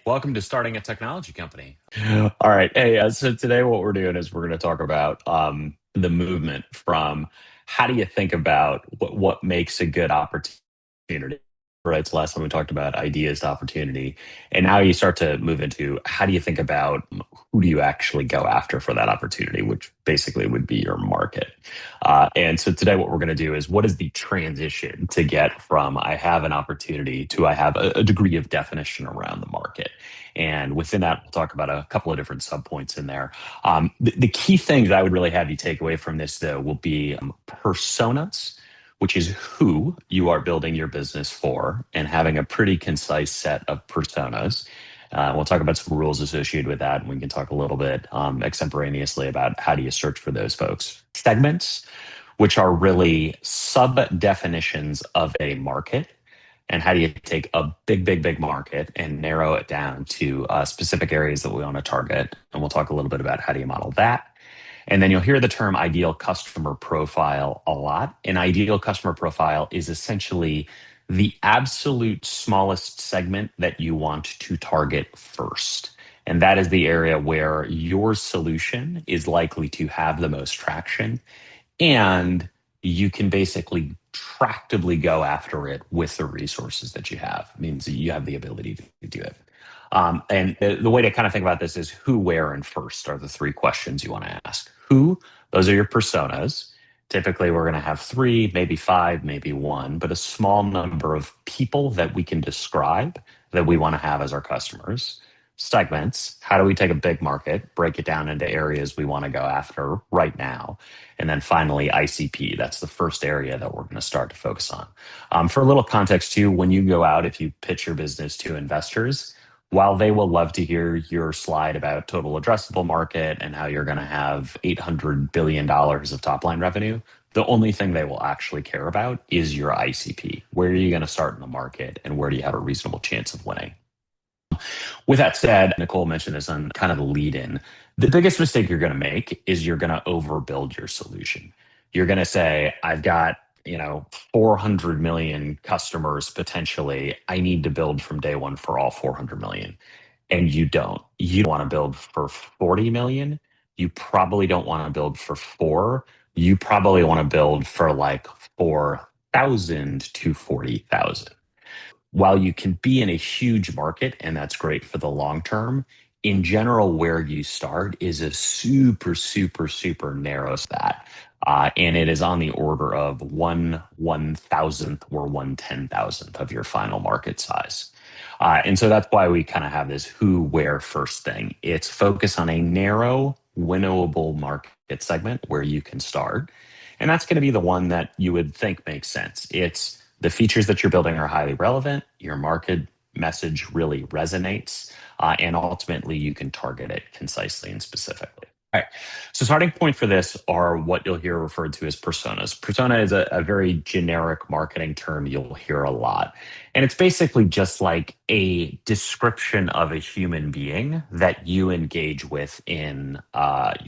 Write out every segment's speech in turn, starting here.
Welcome to starting a technology company. All right. Hey, so today what we're doing is we're going to talk about the movement from how do you think about what makes a good opportunity, right? So last time we talked about ideas to opportunity, and now you start to move into how do you think about who do you actually go after for that opportunity, which basically would be your market. And so today what we're going to do is what is the transition to get from I have an opportunity to I have a degree of definition around the market. And within that, we'll talk about a couple of different subpoints in there. The key things I would really have you take away from this, though, will be personas, which is who you are building your business for, and having a pretty concise set of personas. We'll talk about some rules associated with that, and we can talk a little bit extemporaneously about how do you search for those folks. Segments, which are really sub definitions of a market, and how do you take a big market and narrow it down to specific areas that we want to target. And we'll talk a little bit about how do you model that. And then you'll hear the term ideal customer profile a lot. An ideal customer profile is essentially the absolute smallest segment that you want to target first. And that is the area where your solution is likely to have the most traction, and you can basically tractably go after it with the resources that you have. It means that you have the ability to do it. And the way to kind of think about this is who, where, and first are the three questions you want to ask. Who, those are your personas. Typically, we're going to have three, maybe five, maybe one, but a small number of people that we can describe that we want to have as our customers. Segments, how do we take a big market, break it down into areas we want to go after right now? And then finally, ICP, that's the first area that we're going to start to focus on. For a little context too, when you go out, if you pitch your business to investors, while they will love to hear your slide about total addressable market and how you're going to have $800 billion of top line revenue, the only thing they will actually care about is your ICP. Where are you going to start in the market, and where do you have a reasonable chance of winning? With that said, Nicole mentioned this on kind of the lead in. The biggest mistake you're going to make is you're going to overbuild your solution. You're going to say, I've got, 400 million customers potentially. I need to build from day one for all 400 million. And you don't. You don't want to build for 40 million. You probably don't want to build for four. You probably want to build for like 4,000 to 40,000. While you can be in a huge market, and that's great for the long term, in general, where you start is a super narrow stat. And it is on the order of 1/1000th or 1/10,000th of your final market size. And so that's why we kind of have this who, where first thing. It's focus on a narrow, winnowable market segment where you can start. And that's going to be the one that you would think makes sense. It's the features that you're building are highly relevant. Your market message really resonates. And ultimately, you can target it concisely and specifically. All right. So, starting point for this are what you'll hear referred to as personas. Persona is a very generic marketing term you'll hear a lot. And it's basically just like a description of a human being that you engage with in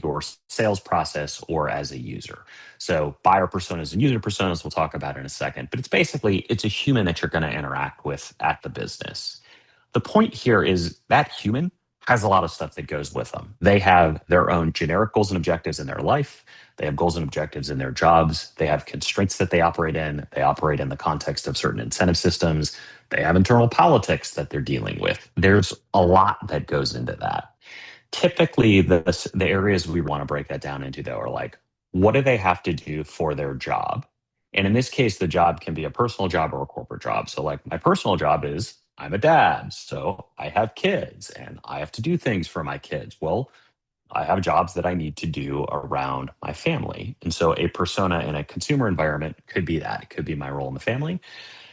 your sales process or as a user. So buyer personas and user personas we'll talk about in a second, but it's a human that you're going to interact with at the business. The point here is that human has a lot of stuff that goes with them. They have their own generic goals and objectives in their life. They have goals and objectives in their jobs. They have constraints that they operate in. They operate in the context of certain incentive systems. They have internal politics that they're dealing with. There's a lot that goes into that. Typically, the areas we want to break that down into, though, are like, what do they have to do for their job? And in this case, the job can be a personal job or a corporate job. So, like, my personal job is I'm a dad, so I have kids and I have to do things for my kids. Well, I have jobs that I need to do around my family. And so, a persona in a consumer environment could be that. It could be my role in the family.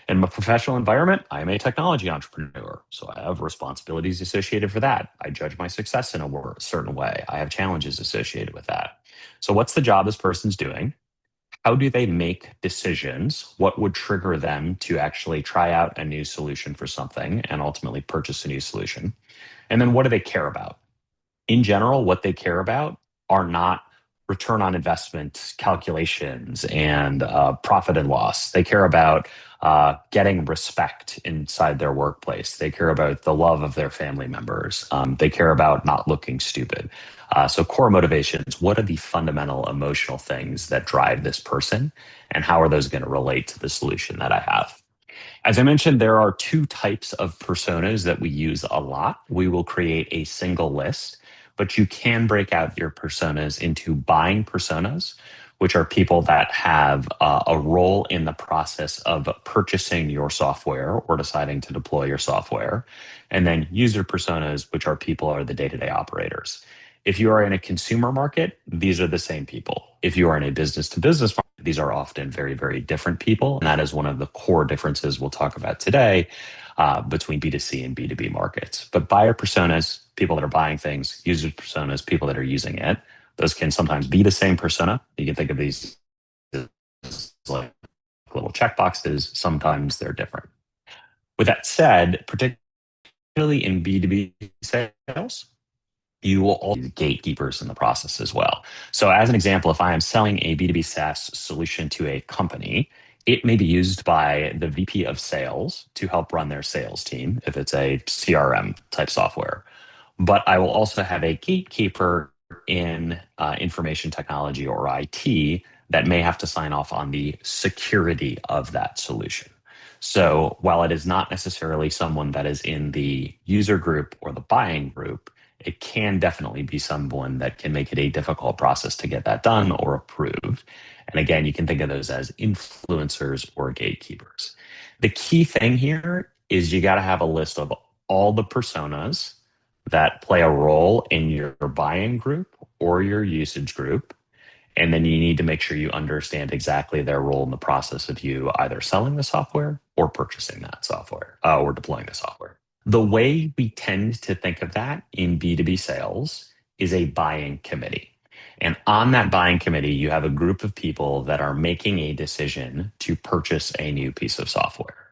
In my professional environment, I am a technology entrepreneur. So I have responsibilities associated for that. I judge my success in a certain way. I have challenges associated with that. So, what's the job this person's doing? How do they make decisions? What would trigger them to actually try out a new solution for something and ultimately purchase a new solution? And then what do they care about? In general, what they care about are not return on investment calculations and profit and loss. They care about getting respect inside their workplace. They care about the love of their family members. They care about not looking stupid. So, core motivations, what are the fundamental emotional things that drive this person, and how are those going to relate to the solution that I have? As I mentioned, there are two types of personas that we use a lot. We will create a single list, but you can break out your personas into buying personas, which are people that have a role in the process of purchasing your software or deciding to deploy your software. And then user personas, which are people are the day-to-day operators. If you are in a consumer market, these are the same people. If you are in a business to business market, these are often very, very different people. And that is one of the core differences we'll talk about today between B2C and B2B markets. But buyer personas, people that are buying things, user personas, people that are using it, those can sometimes be the same persona. You can think of these as like little checkboxes. Sometimes they're different. With that said, particularly in B2B sales, you will also be gatekeepers in the process as well. So, as an example, if I am selling a B2B SaaS solution to a company, it may be used by the VP of sales to help run their sales team if it's a CRM type software. But I will also have a gatekeeper in information technology or IT that may have to sign off on the security of that solution. So while it is not necessarily someone that is in the user group or the buying group, it can definitely be someone that can make it a difficult process to get that done or approved. And again, you can think of those as influencers or gatekeepers. The key thing here is you got to have a list of all the personas that play a role in your buying group or your usage group. And then you need to make sure you understand exactly their role in the process of you either selling the software or purchasing that software or deploying the software. The way we tend to think of that in B2B sales is a buying committee. And on that buying committee, you have a group of people that are making a decision to purchase a new piece of software.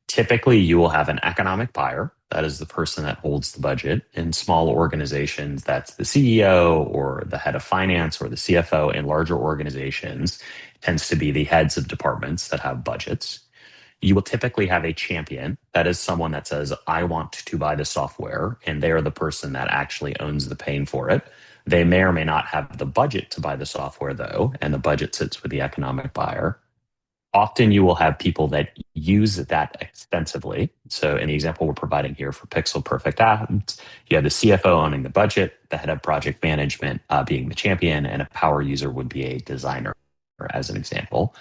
Typically, you will have an economic buyer. That is the person that holds the budget. In small organizations, that's the CEO or the head of finance or the CFO. In larger organizations, it tends to be the heads of departments that have budgets. You will typically have a champion. That is someone that says, I want to buy the software, and they are the person that actually owns the pain for it. They may or may not have the budget to buy the software, though, and the budget sits with the economic buyer. Often you will have people that use that extensively. So in the example we're providing here for Pixel Perfect Apps, you have the CFO owning the budget, the head of project management being the champion, and a power user would be a designer, as an example.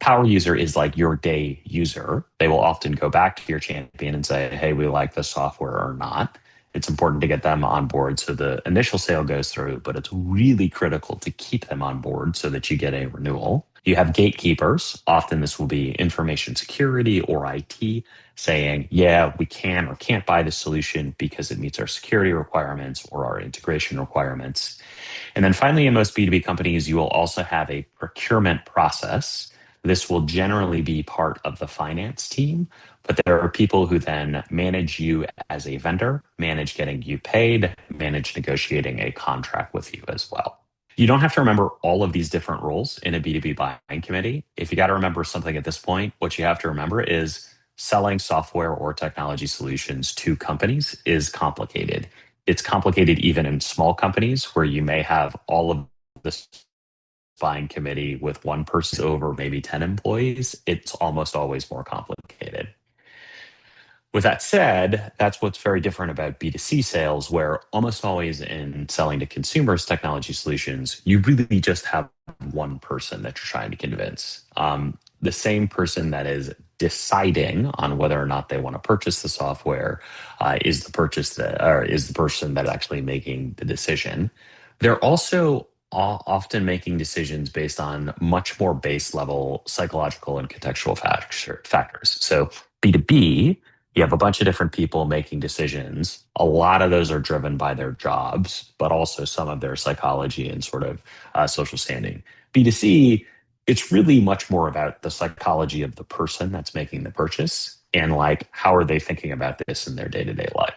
Power user is like your day user. They will often go back to your champion and say, hey, we like the software or not. It's important to get them on board so the initial sale goes through, but it's really critical to keep them on board so that you get a renewal. You have gatekeepers. Often this will be information security or IT saying, yeah, we can or can't buy the solution because it meets our security requirements or our integration requirements. And then finally, in most B2B companies, you will also have a procurement process. This will generally be part of the finance team, but there are people who then manage you as a vendor, manage getting you paid, manage negotiating a contract with you as well. You don't have to remember all of these different roles in a B2B buying committee. If you got to remember something at this point, what you have to remember is selling software or technology solutions to companies is complicated. It's complicated even in small companies where you may have all of this buying committee with one person over maybe 10 employees. It's almost always more complicated. With that said, that's what's very different about B2C sales, where almost always in selling to consumers technology solutions, you really just have one person that you're trying to convince. The same person that is deciding on whether or not they want to purchase the software is the person that's actually making the decision. They're also often making decisions based on much more base level psychological and contextual factors. So B2B, you have a bunch of different people making decisions. A lot of those are driven by their jobs, but also some of their psychology and sort of social standing. B2C, it's really much more about the psychology of the person that's making the purchase and like how are they thinking about this in their day-to-day life.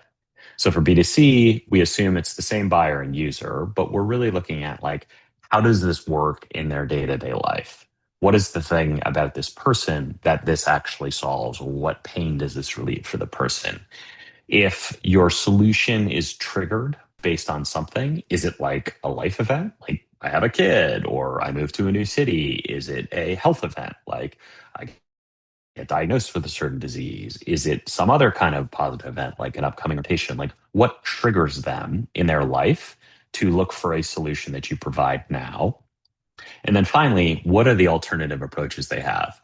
So for B2C, we assume it's the same buyer and user, but we're really looking at like how does this work in their day-to-day life? What is the thing about this person that this actually solves? What pain does this relieve for the person? If your solution is triggered based on something, is it like a life event? Like I have a kid or I move to a new city? Is it a health event? Like I get diagnosed with a certain disease? Is it some other kind of positive event, like an upcoming rotation? Like what triggers them in their life to look for a solution that you provide now? And then finally, what are the alternative approaches they have?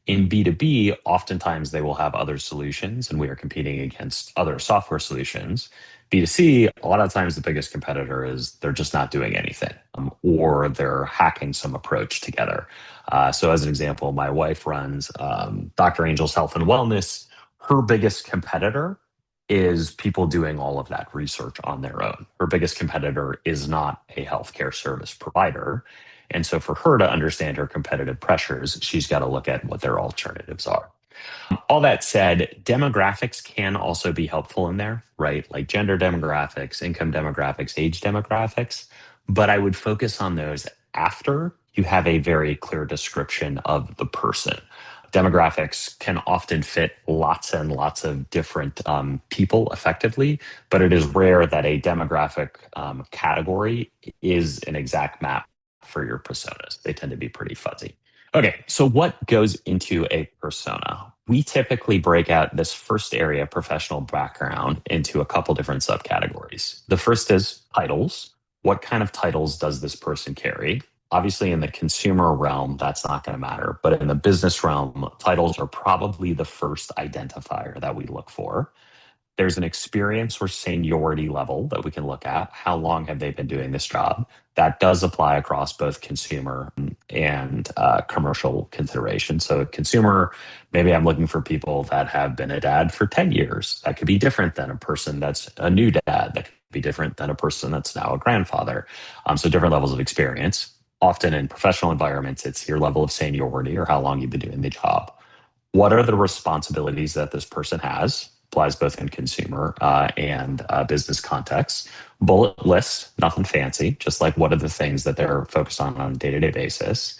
In B2B, oftentimes they will have other solutions, and we are competing against other software solutions. B2C, a lot of times the biggest competitor is they're just not doing anything, or they're hacking some approach together. So, as an example, my wife runs Dr. Angel's Health and Wellness. Her biggest competitor is people doing all of that research on their own. Her biggest competitor is not a healthcare service provider. And so for her to understand her competitive pressures, she's got to look at what their alternatives are. All that said, demographics can also be helpful in there, right? Like gender demographics, income demographics, age demographics. But I would focus on those after you have a very clear description of the person. Demographics can often fit lots and lots of different people effectively, but it is rare that a demographic category is an exact map for your personas. They tend to be pretty fuzzy. Okay, so what goes into a persona? We typically break out this first area, professional background, into a couple different subcategories. The first is titles. What kind of titles does this person carry? Obviously, in the consumer realm, that's not going to matter. But in the business realm, titles are probably the first identifier that we look for. There's an experience or seniority level that we can look at. How long have they been doing this job? That does apply across both consumer and commercial considerations. So, consumer, maybe I'm looking for people that have been a dad for 10 years. That could be different than a person that's a new dad. That could be different than a person that's now a grandfather. So, different levels of experience. Often in professional environments, it's your level of seniority or how long you've been doing the job. What are the responsibilities that this person has? Applies both in consumer and business contexts. Bullet list, nothing fancy, just like what are the things that they're focused on a day to day basis?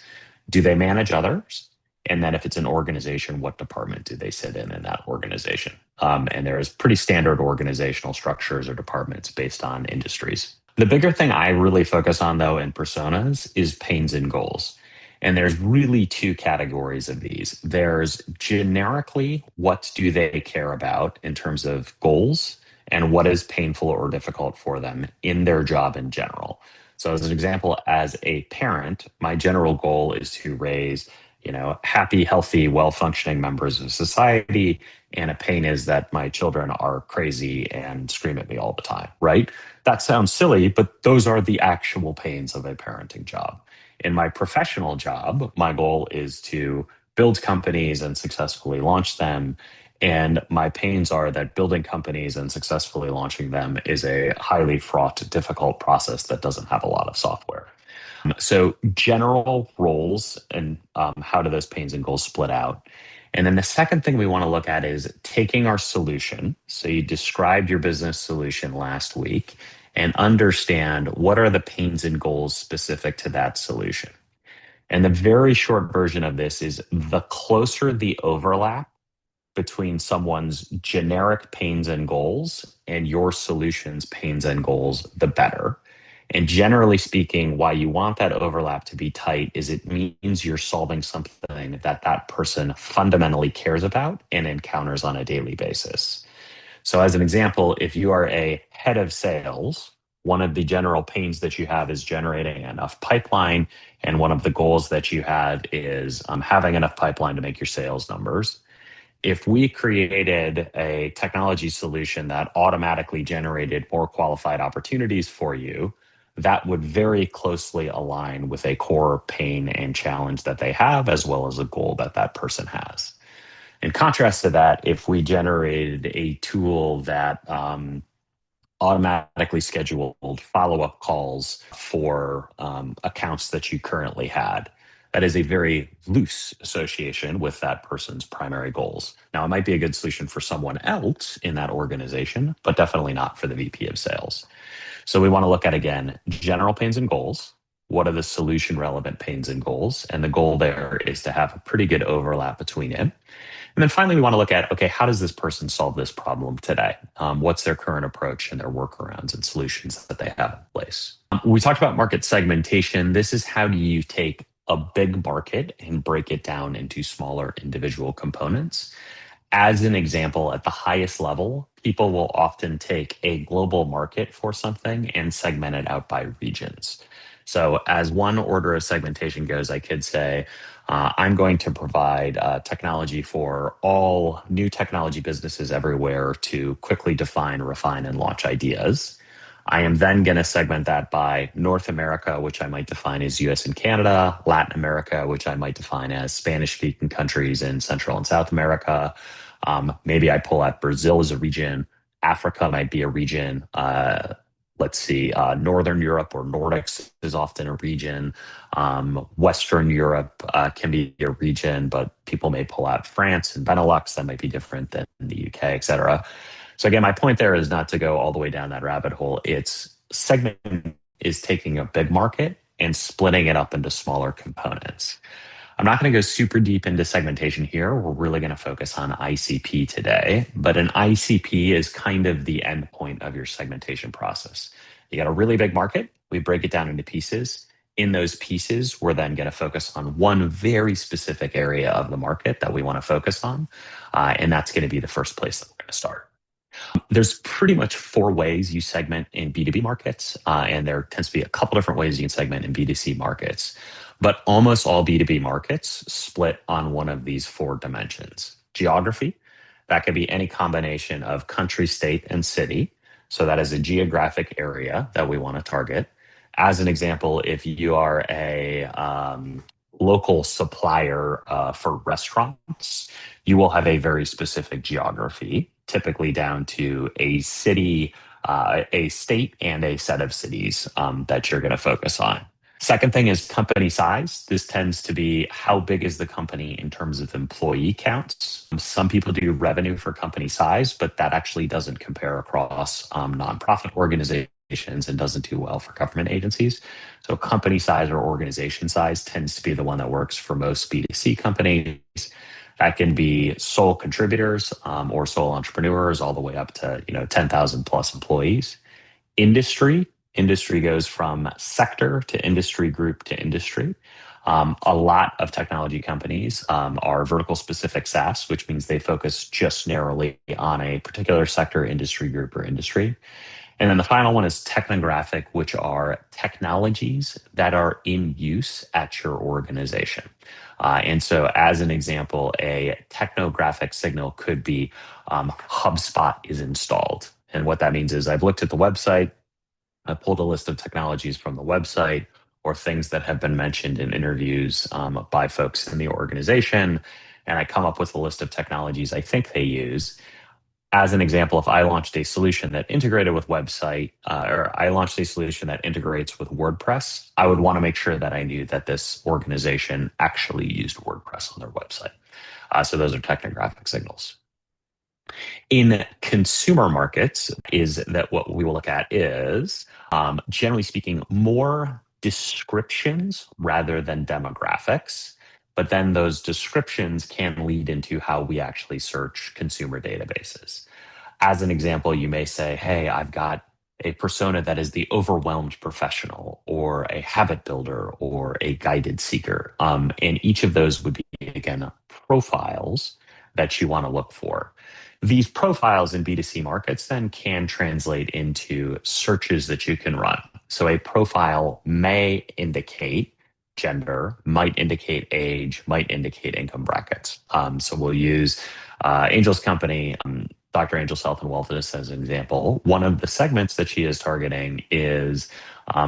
Do they manage others? And then if it's an organization, what department do they sit in that organization? And there's pretty standard organizational structures or departments based on industries. The bigger thing I really focus on, though, in personas is pains and goals. And there's really two categories of these. There's generically, what do they care about in terms of goals and what is painful or difficult for them in their job in general. So as an example, as a parent, my general goal is to raise, happy, healthy, well-functioning members of society. And a pain is that my children are crazy and scream at me all the time, right? That sounds silly, but those are the actual pains of a parenting job. In my professional job, my goal is to build companies and successfully launch them. And my pains are that building companies and successfully launching them is a highly fraught, difficult process that doesn't have a lot of software. So, general roles and how do those pains and goals split out? And then the second thing we want to look at is taking our solution. So, you described your business solution last week and understand what are the pains and goals specific to that solution. And the very short version of this is the closer the overlap between someone's generic pains and goals and your solution's pains and goals, the better. And generally speaking, why you want that overlap to be tight is it means you're solving something that that person fundamentally cares about and encounters on a daily basis. So, as an example, if you are a head of sales, one of the general pains that you have is generating enough pipeline. And one of the goals that you have is having enough pipeline to make your sales numbers. If we created a technology solution that automatically generated more qualified opportunities for you, that would very closely align with a core pain and challenge that they have, as well as a goal that that person has. In contrast to that, if we generated a tool that automatically scheduled follow-up calls for accounts that you currently had, that is a very loose association with that person's primary goals. Now, it might be a good solution for someone else in that organization, but definitely not for the VP of sales. So we want to look at, again, general pains and goals. what are the solution relevant pains and goals? And the goal there is to have a pretty good overlap between it. And then finally, we want to look at, okay, how does this person solve this problem today? What's their current approach and their workarounds and solutions that they have in place? We talked about market segmentation. This is how do you take a big market and break it down into smaller individual components. As an example, at the highest level, people will often take a global market for something and segment it out by regions. So, as one order of segmentation goes, I could say, I'm going to provide technology for all new technology businesses everywhere to quickly define, refine, and launch ideas. I am then going to segment that by North America, which I might define as US and Canada, Latin America, which I might define as Spanish speaking countries in Central and South America. Maybe I pull out Brazil as a region. Africa might be a region. Let's see, Northern Europe or Nordics is often a region. Western Europe can be a region, but people may pull out France and Benelux. That might be different than the UK, et cetera. So again, my point there is not to go all the way down that rabbit hole. It's segment is taking a big market and splitting it up into smaller components. I'm not going to go super deep into segmentation here. We're really going to focus on ICP today, but an ICP is kind of the end point of your segmentation process. You got a really big market. We break it down into pieces. In those pieces, we're then going to focus on one very specific area of the market that we want to focus on. And that's going to be the first place that we're going to start. There's pretty much four ways you segment in B2B markets, and there tends to be a couple different ways you can segment in B2C markets. But almost all B2B markets split on one of these four dimensions. Geography, that could be any combination of country, state, and city. So that is a geographic area that we want to target. As an example, if you are a local supplier for restaurants, you will have a very specific geography, typically down to a city, a state, and a set of cities that you're going to focus on. Second thing is company size. This tends to be how big is the company in terms of employee counts. Some people do revenue for company size, but that actually doesn't compare across nonprofit organizations and doesn't do well for government agencies. So company size or organization size tends to be the one that works for most B2C companies. That can be sole contributors or sole entrepreneurs all the way up to 10,000 plus employees. Industry goes from sector to industry group to industry. A lot of technology companies are vertical specific SaaS, which means they focus just narrowly on a particular sector, industry group, or industry. And then the final one is technographic, which are technologies that are in use at your organization. And so, as an example, a technographic signal could be HubSpot is installed. And what that means is I've looked at the website, I pulled a list of technologies from the website or things that have been mentioned in interviews by folks in the organization, and I come up with a list of technologies I think they use. As an example, if I launched a solution that integrated with website, or I launched a solution that integrates with WordPress, I would want to make sure that I knew that this organization actually used WordPress on their website. So those are technographic signals. In consumer markets, is that what we will look at is, generally speaking, more descriptions rather than demographics. But then those descriptions can lead into how we actually search consumer databases. As an example, you may say, hey, I've got a persona that is the overwhelmed professional or a habit builder or a guided seeker. And each of those would be, again, profiles that you want to look for. These profiles in B2C markets then can translate into searches that you can run. So a profile may indicate gender, might indicate age, might indicate income brackets. So we'll use Angel's company, Dr. Angel's Health and Wellness as an example. One of the segments that she is targeting is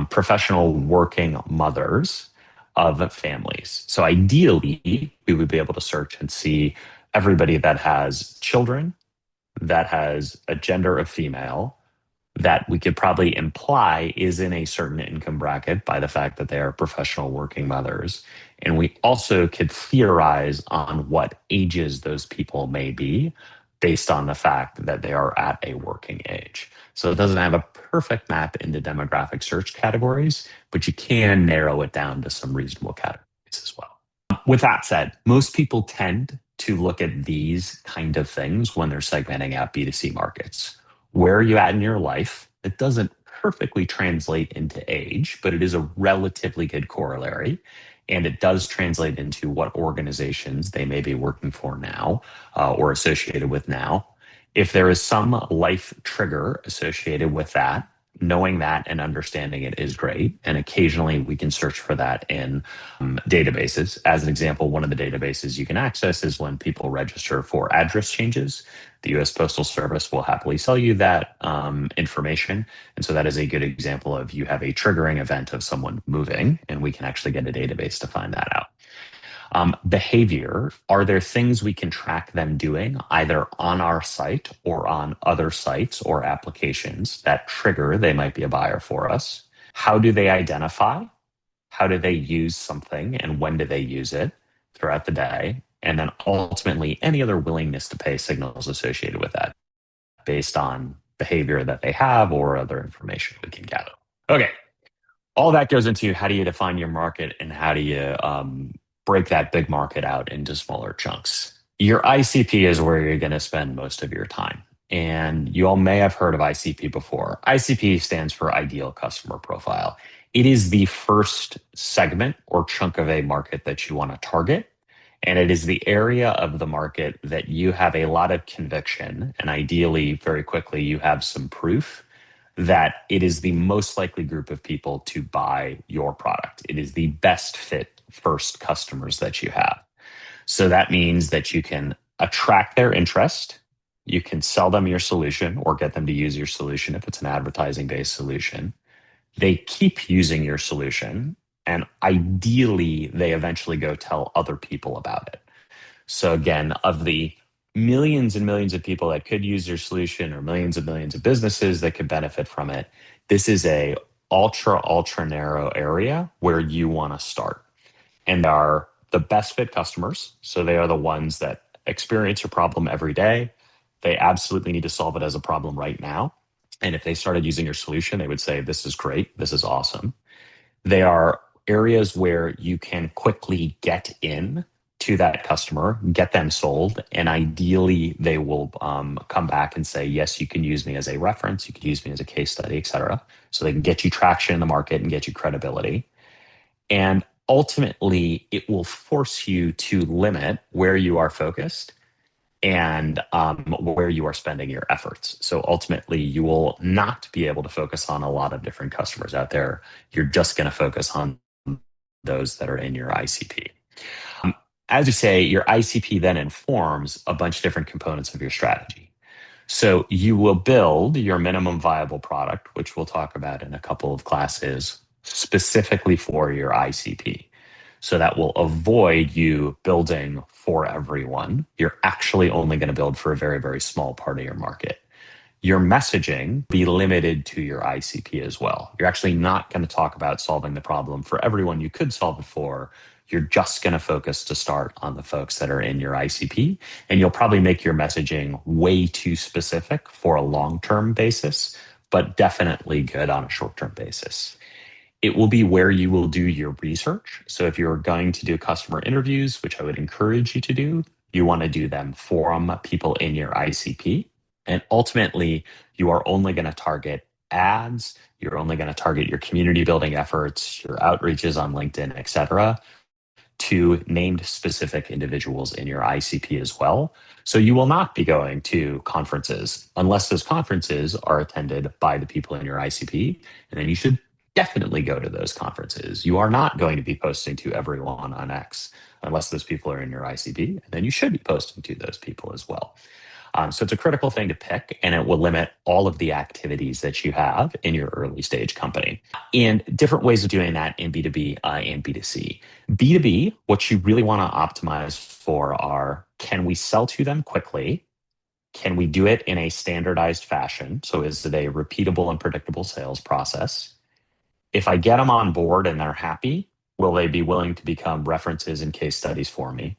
professional working mothers of families. So ideally, we would be able to search and see everybody that has children, that has a gender of female, that we could probably imply is in a certain income bracket by the fact that they are professional working mothers. And we also could theorize on what ages those people may be based on the fact that they are at a working age. So it doesn't have a perfect map into demographic search categories, but you can narrow it down to some reasonable categories as well. With that said, most people tend to look at these kind of things when they're segmenting out B2C markets. Where are you at in your life? It doesn't perfectly translate into age, but it is a relatively good corollary. And it does translate into what organizations they may be working for now or associated with now. If there is some life trigger associated with that, knowing that and understanding it is great. And occasionally we can search for that in databases. As an example, one of the databases you can access is when people register for address changes. The US Postal Service will happily sell you that information. And so that is a good example of you have a triggering event of someone moving, and we can actually get a database to find that out. Behavior, are there things we can track them doing either on our site or on other sites or applications that trigger they might be a buyer for us? How do they identify? How do they use something and when do they use it throughout the day? And then ultimately, any other willingness to pay signals associated with that based on behavior that they have or other information we can gather. Okay, all that goes into how do you define your market and how do you break that big market out into smaller chunks. Your ICP is where you're going to spend most of your time. And you all may have heard of ICP before. ICP stands for Ideal Customer Profile. It is the first segment or chunk of a market that you want to target. And it is the area of the market that you have a lot of conviction, and ideally, very quickly, you have some proof that it is the most likely group of people to buy your product. It is the best fit first customers that you have. So that means that you can attract their interest, you can sell them your solution or get them to use your solution if it's an advertising based solution. They keep using your solution, and ideally, they eventually go tell other people about it. So again, of the millions and millions of people that could use your solution or millions and millions of businesses that could benefit from it, this is a ultra narrow area where you want to start. And they are the best fit customers. So they are the ones that experience your problem every day. They absolutely need to solve it as a problem right now. And if they started using your solution, they would say, this is great. This is awesome. They are areas where you can quickly get in to that customer, get them sold, and ideally they will come back and say, yes, you can use me as a reference, you could use me as a case study, et cetera. So they can get you traction in the market and get you credibility. And ultimately, it will force you to limit where you are focused and where you are spending your efforts. So ultimately, you will not be able to focus on a lot of different customers out there. You're just going to focus on those that are in your ICP. As you say, your ICP then informs a bunch of different components of your strategy. So you will build your minimum viable product, which we'll talk about in a couple of classes, specifically for your ICP. So that will avoid you building for everyone. You're actually only going to build for a very, very small part of your market. Your messaging be limited to your ICP as well. You're actually not going to talk about solving the problem for everyone you could solve it for. You're just going to focus to start on the folks that are in your ICP. And you'll probably make your messaging way too specific for a long-term basis, but definitely good on a short-term basis. It will be where you will do your research. So if you're going to do customer interviews, which I would encourage you to do, you want to do them from people in your ICP. And ultimately, you are only going to target ads. You're only going to target your community building efforts, your outreaches on LinkedIn, et cetera, to named specific individuals in your ICP as well. So you will not be going to conferences unless those conferences are attended by the people in your ICP. And then you should definitely go to those conferences. You are not going to be posting to everyone on X unless those people are in your ICP. And then you should be posting to those people as well. So it's a critical thing to pick, and it will limit all of the activities that you have in your early stage company. And different ways of doing that in B2B and B2C. B2B, what you really want to optimize for are, can we sell to them quickly? Can we do it in a standardized fashion? So is it a repeatable and predictable sales process? If I get them on board and they're happy, will they be willing to become references and case studies for me?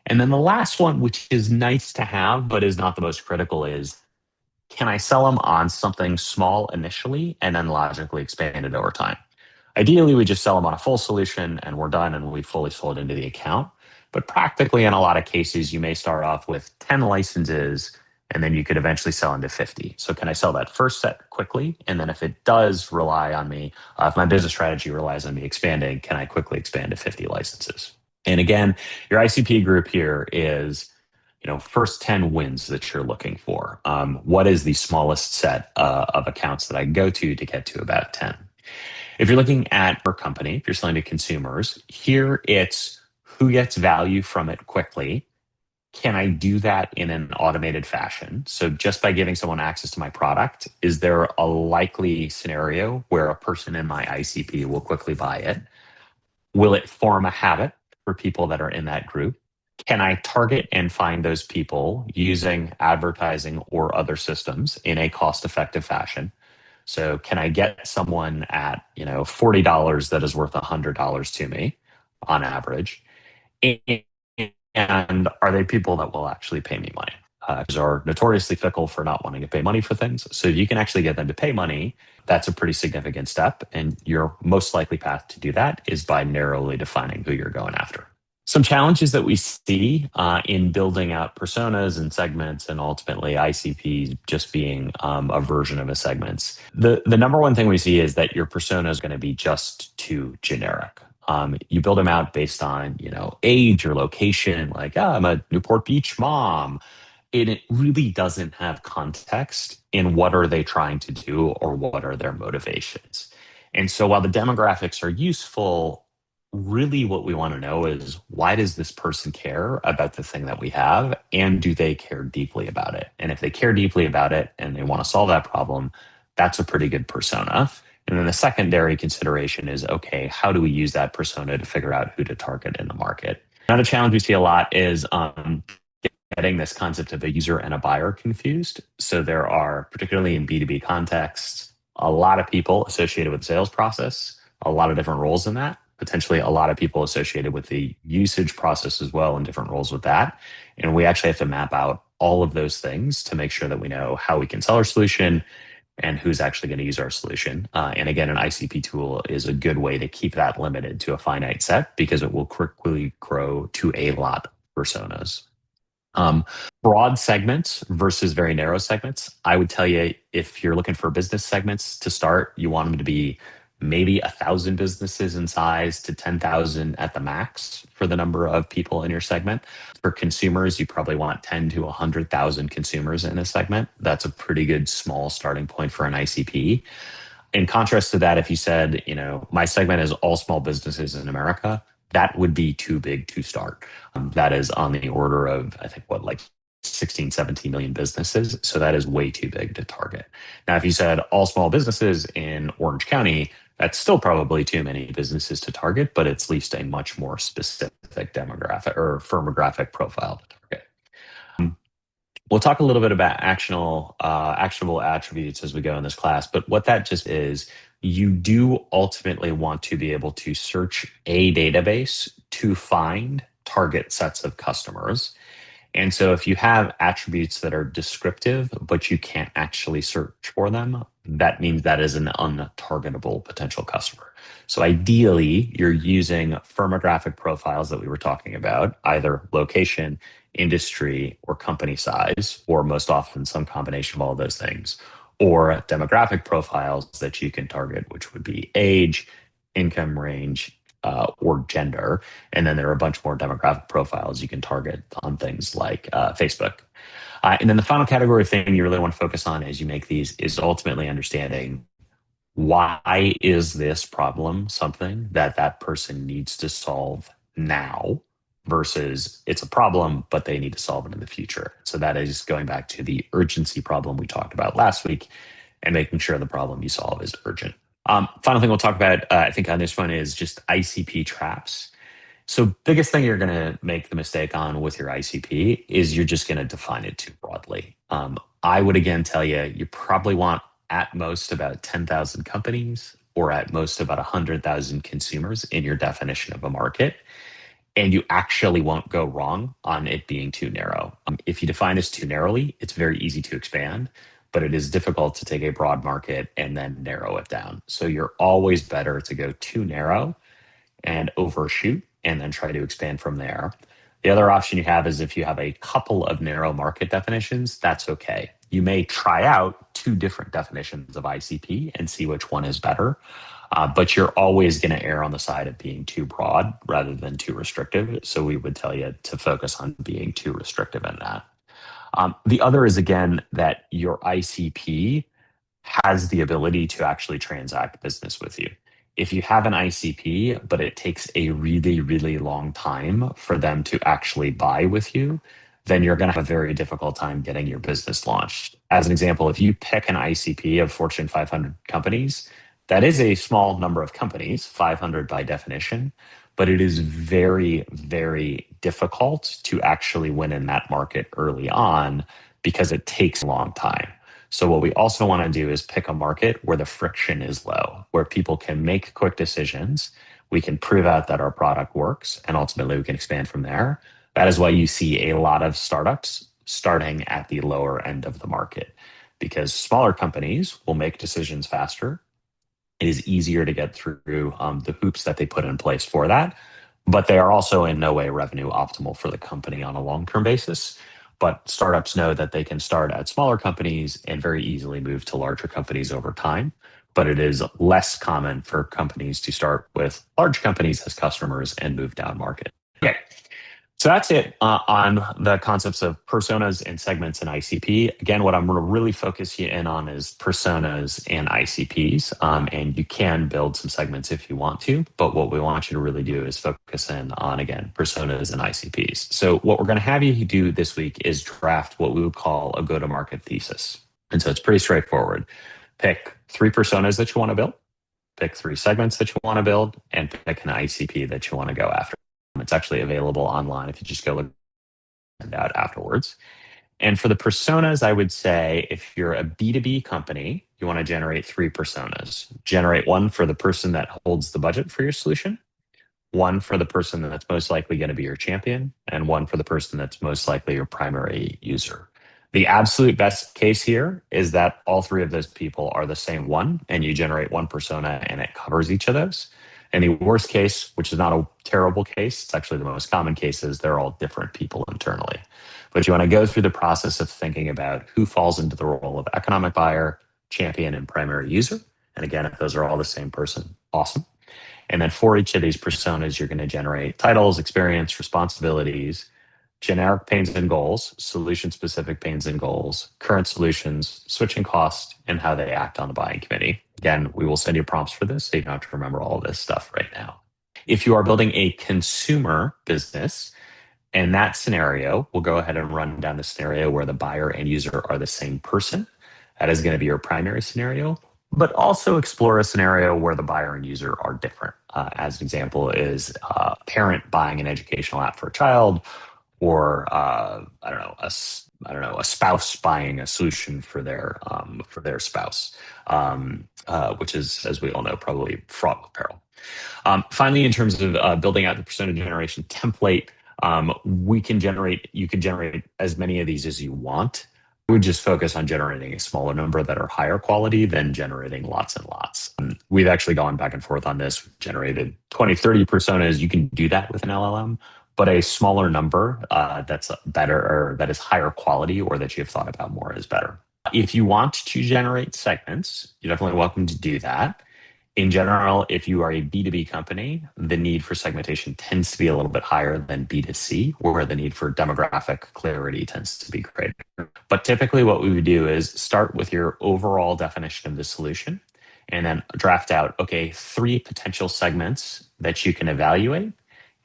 And then the last one, which is nice to have, but is not the most critical, is can I sell them on something small initially and then logically expand it over time? Ideally, we just sell them on a full solution and we're done and we fully sold into the account. But practically, in a lot of cases, you may start off with 10 licenses and then you could eventually sell into 50. So, can I sell that first set quickly? And then, if it does rely on me, if my business strategy relies on me expanding, can I quickly expand to 50 licenses? And again, your ICP group here is first 10 wins that you're looking for. What is the smallest set of accounts that I can go to get to about 10? If you're looking at your company, if you're selling to consumers, here it's who gets value from it quickly. Can I do that in an automated fashion? So just by giving someone access to my product, is there a likely scenario where a person in my ICP will quickly buy it? Will it form a habit for people that are in that group? Can I target and find those people using advertising or other systems in a cost effective fashion? So can I get someone at, $40 that is worth $100 to me on average? And are they people that will actually pay me money? Because are notoriously fickle for not wanting to pay money for things. So if you can actually get them to pay money, that's a pretty significant step. And your most likely path to do that is by narrowly defining who you're going after. Some challenges that we see in building out personas and segments, and ultimately ICP just being a version of a segments. The number one thing we see is that your persona is going to be just too generic. You build them out based on age or location, like I'm a Newport Beach mom, and it really doesn't have context in what are they trying to do or what are their motivations. And so while the demographics are useful, really what we want to know is why does this person care about the thing that we have and do they care deeply about it? And if they care deeply about it and they want to solve that problem, that's a pretty good persona. And then the secondary consideration is okay, how do we use that persona to figure out who to target in the market? Another challenge we see a lot is getting this concept of a user and a buyer confused. So there are, particularly in B2B contexts, a lot of people associated with the sales process, a lot of different roles in that, potentially a lot of people associated with the usage process as well and different roles with that. And we actually have to map out all of those things to make sure that we know how we can sell our solution and who's actually going to use our solution. And again, an ICP tool is a good way to keep that limited to a finite set because it will quickly grow to a lot of personas. Um, Broad segments versus very narrow segments. I would tell you if you're looking for business segments to start, you want them to be maybe 1,000 businesses in size to 10,000 at the max for the number of people in your segment. For consumers, you probably want 10 to 100,000 consumers in a segment. That's a pretty good small starting point for an ICP. In contrast to that, if you said, my segment is all small businesses in America, that would be too big to start. That is on the order of, I think, what, like 16, 17 million businesses. So that is way too big to target. Now, if you said all small businesses in Orange County, that's still probably too many businesses to target, but it's at least a much more specific demographic or firmographic profile to target. We'll talk a little bit about actionable attributes as we go in this class, but what that just is, you do ultimately want to be able to search a database to find target sets of customers. And so if you have attributes that are descriptive, but you can't actually search for them, that means that is an untargetable potential customer. So ideally, you're using firmographic profiles that we were talking about, either location, industry, or company size, or most often some combination of all of those things, or demographic profiles that you can target, which would be age, income range, or gender. And then there are a bunch more demographic profiles you can target on things like Facebook. And then the final category thing you really want to focus on as you make these is ultimately understanding why is this problem something that that person needs to solve now versus it's a problem, but they need to solve it in the future. So that is going back to the urgency problem we talked about last week and making sure the problem you solve is urgent. Final thing we'll talk about, I think, on this one is just ICP traps. So, biggest thing you're going to make the mistake on with your ICP is you're just going to define it too broadly. I would again tell you, you probably want at most about 10,000 companies or at most about 100,000 consumers in your definition of a market. and you actually won't go wrong on it being too narrow. If you define this too narrowly, it's very easy to expand, but it is difficult to take a broad market and then narrow it down. So you're always better to go too narrow and overshoot and then try to expand from there. The other option you have is if you have a couple of narrow market definitions, that's okay. You may try out two different definitions of ICP and see which one is better, but you're always going to err on the side of being too broad rather than too restrictive. So we would tell you to focus on being too restrictive in that. The other is, again, that your ICP has the ability to actually transact business with you. If you have an ICP, but it takes a really, really long time for them to actually buy with you, then you're going to have a very difficult time getting your business launched. As an example, if you pick an ICP of Fortune 500 companies, that is a small number of companies, 500 by definition, but it is very, very difficult to actually win in that market early on because it takes a long time. So what we also want to do is pick a market where the friction is low, where people can make quick decisions. We can prove out that our product works, and ultimately we can expand from there. That is why you see a lot of startups starting at the lower end of the market, because smaller companies will make decisions faster. It is easier to get through the hoops that they put in place for that, but they are also in no way revenue optimal for the company on a long-term basis. But startups know that they can start at smaller companies and very easily move to larger companies over time. But it is less common for companies to start with large companies as customers and move down market. Okay, so that's it on the concepts of personas and segments in ICP. Again, what I'm going to really focus you in on is personas and ICPs. And you can build some segments if you want to, but what we want you to really do is focus in on, again, personas and ICPs. So what we're going to have you do this week is draft what we would call a go-to-market thesis. And so it's pretty straightforward. Pick three personas that you want to build, pick three segments that you want to build, and pick an ICP that you want to go after. It's actually available online if you just go look it out afterwards. And for the personas, I would say if you're a B2B company, you want to generate three personas. Generate one for the person that holds the budget for your solution, one for the person that's most likely going to be your champion, and one for the person that's most likely your primary user. The absolute best case here is that all three of those people are the same one, and you generate one persona and it covers each of those. And the worst case, which is not a terrible case, it's actually the most common case, is they're all different people internally. But you want to go through the process of thinking about who falls into the role of economic buyer, champion, and primary user. And again, if those are all the same person, awesome. And then for each of these personas, you're going to generate titles, experience, responsibilities, generic pains and goals, solution specific pains and goals, current solutions, switching cost, and how they act on the buying committee. Again, we will send you prompts for this, so you don't have to remember all of this stuff right now. If you are building a consumer business, in that scenario, we'll go ahead and run down the scenario where the buyer and user are the same person. That is going to be your primary scenario, but also explore a scenario where the buyer and user are different. As an example is a parent buying an educational app for a child, or a spouse buying a solution for their spouse, which is, as we all know, probably fraught with peril. Finally, in terms of building out the persona generation template, you can generate as many of these as you want. We would just focus on generating a smaller number that are higher quality than generating lots and lots. We've actually gone back and forth on this. We've generated 20, 30 personas. You can do that with an LLM, but a smaller number that's better or that is higher quality or that you've thought about more is better. If you want to generate segments, you're definitely welcome to do that. In general, if you are a B2B company, the need for segmentation tends to be a little bit higher than B2C, where the need for demographic clarity tends to be greater. But typically what we would do is start with your overall definition of the solution and then draft out, okay, three potential segments that you can evaluate,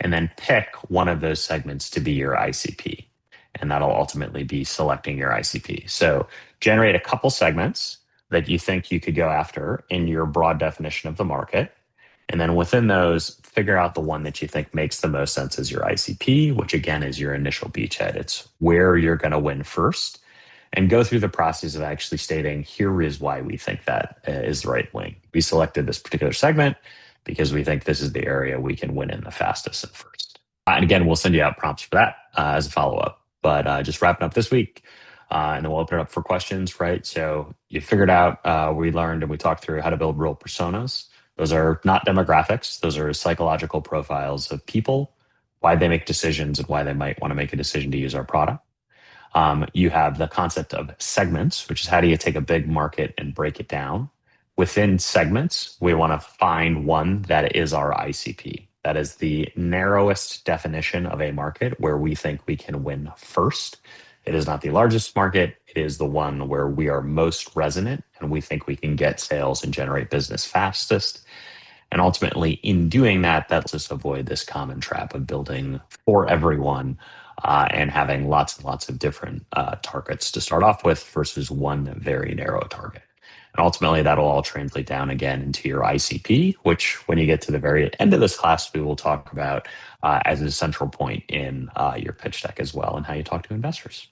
and then pick one of those segments to be your ICP. And that'll ultimately be selecting your ICP. So generate a couple segments that you think you could go after in your broad definition of the market. And then within those, figure out the one that you think makes the most sense as your ICP, which again is your initial beachhead. It's where you're going to win first, and go through the process of actually stating, here is why we think that is the right wing. We selected this particular segment because we think this is the area we can win in the fastest and first. And again, we'll send you out prompts for that as a follow up. But just wrapping up this week, and then we'll open it up for questions, right? So you figured out, we learned and we talked through how to build real personas. Those are not demographics, those are psychological profiles of people, why they make decisions, and why they might want to make a decision to use our product. You have the concept of segments, which is how do you take a big market and break it down? Within segments, we want to find one that is our ICP. That is the narrowest definition of a market where we think we can win first. It is not the largest market. It is the one where we are most resonant and we think we can get sales and generate business fastest. And ultimately, in doing that, that lets us avoid this common trap of building for everyone and having lots and lots of different targets to start off with versus one very narrow target. And ultimately, that'll all translate down again into your ICP, which, when you get to the very end of this class, we will talk about as a central point in your pitch deck as well and how you talk to investors.